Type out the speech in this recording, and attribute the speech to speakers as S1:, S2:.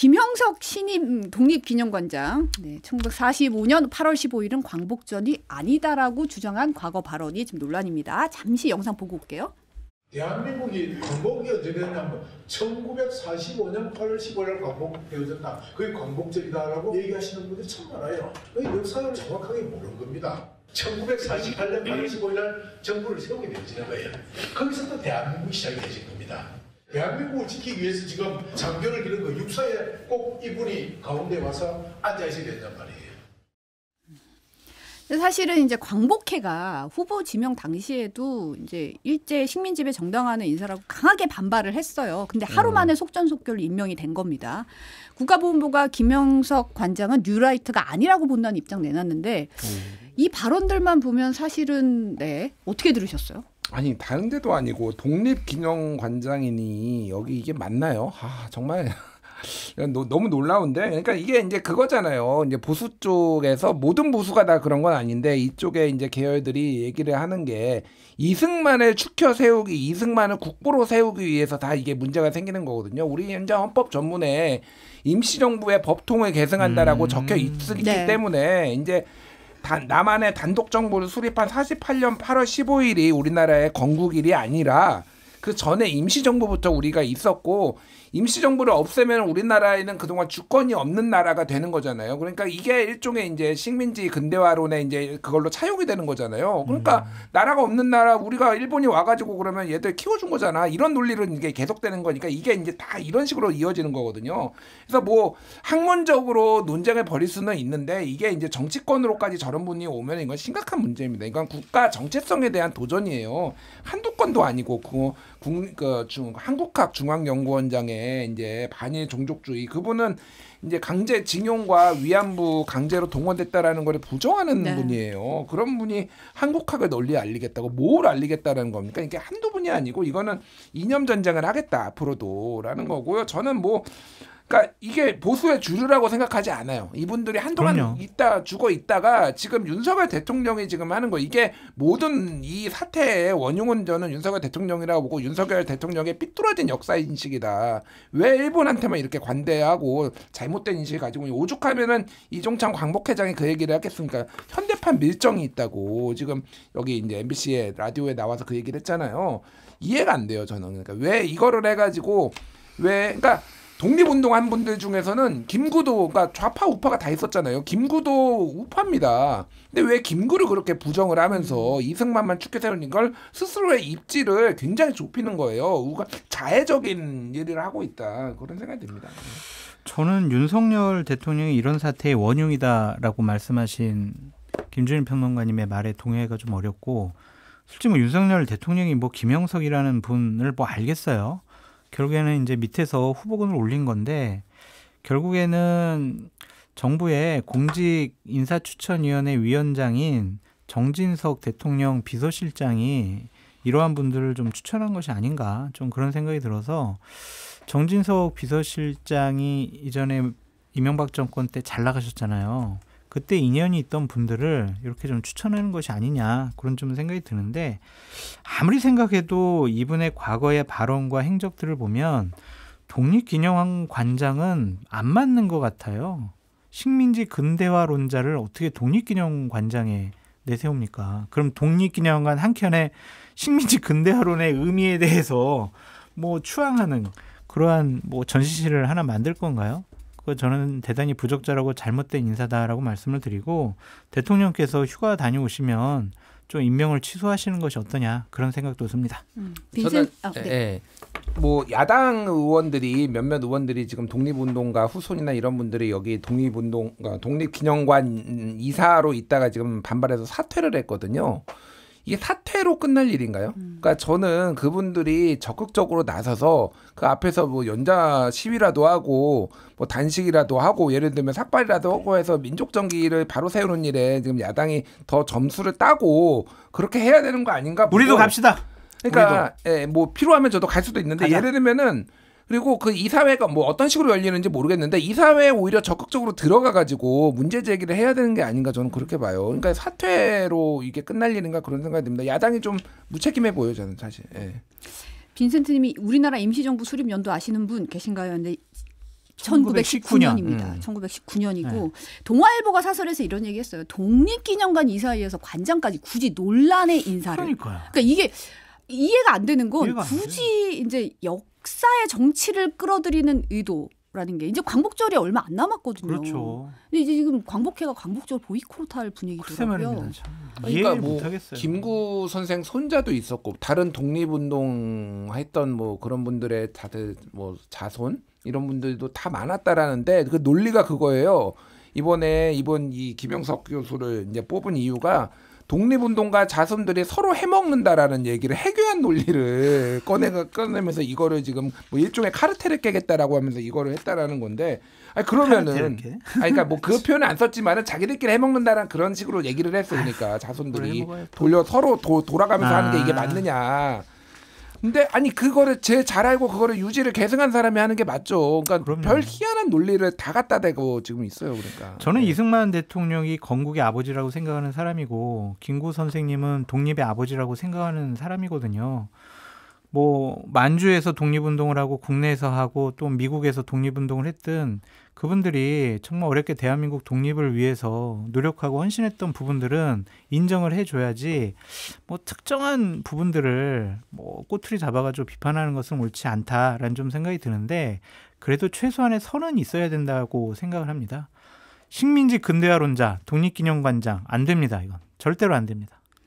S1: 김형석 신임 독립기념관장 1945년 8월 15일은 광복절이 아니다라고 주장한 과거 발언이 지금 논란입니다. 잠시 영상 보고 올게요.
S2: 대한민국이 광복이 언제 됐냐면 1945년 8월 15일 광복되어졌다. 그게 광복절이다라고 얘기하시는 분들이 참 많아요. 역사를 정확하게 모르는 겁니다. 1948년 8월 15일 날 정부를 세우게 되어지는 거예요. 거기서 또 대한민국이 시작이 되신 겁니다. 대한민국을 지키기 위해서 지금 장교를 기른 그 육사에 꼭 이분이 가운데 와서 앉아 있어야 된단 말이에요.
S1: 사실은 이제 광복회가 후보 지명 당시에도 이제 일제 식민지배 정당화하는 인사라고 강하게 반발을 했어요. 근데 하루 만에 속전속결로 임명이 된 겁니다. 국가보훈부가 김형석 관장은 뉴라이트가 아니라고 본다는 입장 내놨는데 이 발언들만 보면 사실은 어떻게 들으셨어요?
S3: 아니 다른 데도 아니고 독립기념관장이니 여기 이게 맞나요? 정말 너무 놀라운데. 그러니까 이게 이제 그거잖아요. 이제 보수 쪽에서 모든 보수가 다 그런 건 아닌데 이쪽에 이제 계열들이 얘기를 하는 게 이승만을 추켜 세우기, 이승만을 국보로 세우기 위해서 다 이게 문제가 생기는 거거든요. 우리 현재 헌법 전문에 임시정부의 법통을 계승한다라고 적혀 있기 때문에 이제 남한의 단독 정부를 수립한 48년 8월 15일이 우리나라의 건국일이 아니라 그 전에 임시정부부터 우리가 있었고 임시정부를 없애면 우리나라에는 그동안 주권이 없는 나라가 되는 거잖아요. 그러니까 이게 일종의 이제 식민지 근대화론에 이제 그걸로 차용이 되는 거잖아요. 그러니까 나라가 없는 나라 우리가 일본이 와가지고 그러면 얘들 키워준 거잖아. 이런 논리로 이게 계속되는 거니까 이게 이제 다 이런 식으로 이어지는 거거든요. 그래서 뭐 학문적으로 논쟁을 벌일 수는 있는데 이게 이제 정치권으로까지 저런 분이 오면 이건 심각한 문제입니다. 이건 국가 정체성에 대한 도전이에요. 한두 건도 아니고 한국학 중앙연구원장의 이제 반일 종족주의 그분은 이제 강제징용과 위안부 강제로 동원됐다라는 걸 부정하는 분이에요. 그런 분이 한국학을 널리 알리겠다고 뭘 알리겠다라는 겁니까? 이게 한두 분이 아니고 이거는 이념 전쟁을 하겠다 앞으로도라는 거고요. 저는 그러니까 이게 보수의 주류라고 생각하지 않아요. 이분들이 한동안 죽어 있다가 지금 윤석열 대통령이 지금 하는 거 이게 모든 이 사태의 원흉은 저는 윤석열 대통령이라고 보고 윤석열 대통령의 삐뚤어진 역사 인식이다. 왜 일본한테만 이렇게 관대하고 잘못된 인식을 가지고 오죽하면은 이종찬 광복회장이 그 얘기를 하겠습니까? 현대판 밀정이 있다고 지금 여기 이제 MBC의 라디오에 나와서 그 얘기를 했잖아요. 이해가 안 돼요 저는. 그러니까 왜 이거를 해가지고 그러니까 독립운동한 분들 중에서는 김구도, 그러니까 좌파 우파가 다 있었잖아요. 김구도 우파입니다. 근데 왜 김구를 그렇게 부정을 하면서 이승만만 축켜 세우는 걸 스스로의 입지를 굉장히 좁히는 거예요. 우리가 자해적인 일을 하고 있다. 그런 생각이 듭니다.
S4: 저는 윤석열 대통령이 이런 사태의 원흉이다라고 말씀하신 김준일 평론가님의 말에 동의하기가 좀 어렵고 솔직히 윤석열 대통령이 김형석이라는 분을 알겠어요. 결국에는 이제 밑에서 후보군을 올린 건데 결국에는 정부의 공직 인사추천위원회 위원장인 정진석 대통령 비서실장이 이러한 분들을 좀 추천한 것이 아닌가 좀 그런 생각이 들어서 정진석 비서실장이 이전에 이명박 정권 때 잘 나가셨잖아요. 그때 인연이 있던 분들을 이렇게 좀 추천하는 것이 아니냐 그런 좀 생각이 드는데 아무리 생각해도 이분의 과거의 발언과 행적들을 보면 독립기념관장은 안 맞는 것 같아요. 식민지 근대화론자를 어떻게 독립기념관장에 내세웁니까? 그럼 독립기념관 한켠에 식민지 근대화론의 의미에 대해서 추앙하는 그러한 전시실을 하나 만들 건가요? 저는 대단히 부적절하고 잘못된 인사다라고 말씀을 드리고 대통령께서 휴가 다녀오시면 좀 임명을 취소하시는 것이 어떠냐 그런 생각도 듭니다.
S3: 저는 야당 의원들이 몇몇 의원들이 지금 독립운동가 후손이나 이런 분들이 여기 독립기념관 이사로 있다가 지금 반발해서 사퇴를 했거든요. 이게 사퇴로 끝날 일인가요? 그러니까 저는 그분들이 적극적으로 나서서 그 앞에서 연자 시위라도 하고 단식이라도 하고 예를 들면 삭발이라도 하고 해서 민족정기를 바로 세우는 일에 지금 야당이 더 점수를 따고 그렇게 해야 되는 거 아닌가?
S4: 우리도 갑시다.
S3: 그러니까 필요하면 저도 갈 수도 있는데 가자. 예를 들면은 그리고 그 이사회가 어떤 식으로 열리는지 모르겠는데 이사회에 오히려 적극적으로 들어가가지고 문제 제기를 해야 되는 게 아닌가 저는 그렇게 봐요. 그러니까 사퇴로 이게 끝날 일인가 그런 생각이 듭니다. 야당이 좀 무책임해 보여요 저는 사실. 빈센트님이
S1: 우리나라 임시정부 수립 연도 아시는 분 계신가요? 근데 1919년입니다. 1919년이고 동아일보가 사설에서 이런 얘기했어요. 독립기념관 이사회에서 관장까지 굳이 논란의 인사를.
S4: 그러니까요.
S1: 그러니까 이게 이해가 안 되는 건
S4: 이해가 안
S1: 굳이 이제 역사의 정치를 끌어들이는 의도라는 게 이제 광복절이 얼마 안 남았거든요.
S4: 그렇죠.
S1: 근데 이제 지금 광복회가 광복절 보이콧할
S4: 글쎄
S1: 분위기더라고요.
S4: 말입니다. 참.
S3: 그러니까
S4: 이해를
S3: 뭐
S4: 못하겠어요.
S3: 김구 선생 손자도 있었고 다른 독립운동 했던 뭐 그런 분들의 다들 뭐 자손 이런 분들도 다 많았다라는데 그 논리가 그거예요. 이번 이 김영석 교수를 이제 뽑은 이유가 독립운동가 자손들이 서로 해먹는다라는 얘기를 해괴한 논리를 꺼내면서 이거를 지금 뭐 일종의 카르텔을 깨겠다라고 하면서 이거를 했다라는 건데, 아니 그러면은, 그러니까 뭐 그 표현은 안 썼지만은 자기들끼리 해먹는다라는 그런 식으로 얘기를 했어. 그러니까 자손들이 돌려 서로 돌아가면서 하는 게 이게 맞느냐. 근데 아니 그거를 제일 잘 알고 그거를 유지를 계승한 사람이 하는 게 맞죠. 그러니까
S4: 그럼요.
S3: 별 희한한 논리를 다 갖다 대고 지금 있어요. 그러니까
S4: 저는 이승만 대통령이 건국의 아버지라고 생각하는 사람이고 김구 선생님은 독립의 아버지라고 생각하는 사람이거든요. 뭐 만주에서 독립운동을 하고 국내에서 하고 또 미국에서 독립운동을 했든 그분들이 정말 어렵게 대한민국 독립을 위해서 노력하고 헌신했던 부분들은 인정을 해줘야지 뭐 특정한 부분들을 뭐 꼬투리 잡아가지고 비판하는 것은 옳지 않다라는 좀 생각이 드는데 그래도 최소한의 선은 있어야 된다고 생각을 합니다. 식민지 근대화론자, 독립기념관장 안 됩니다. 이건 절대로 안 됩니다.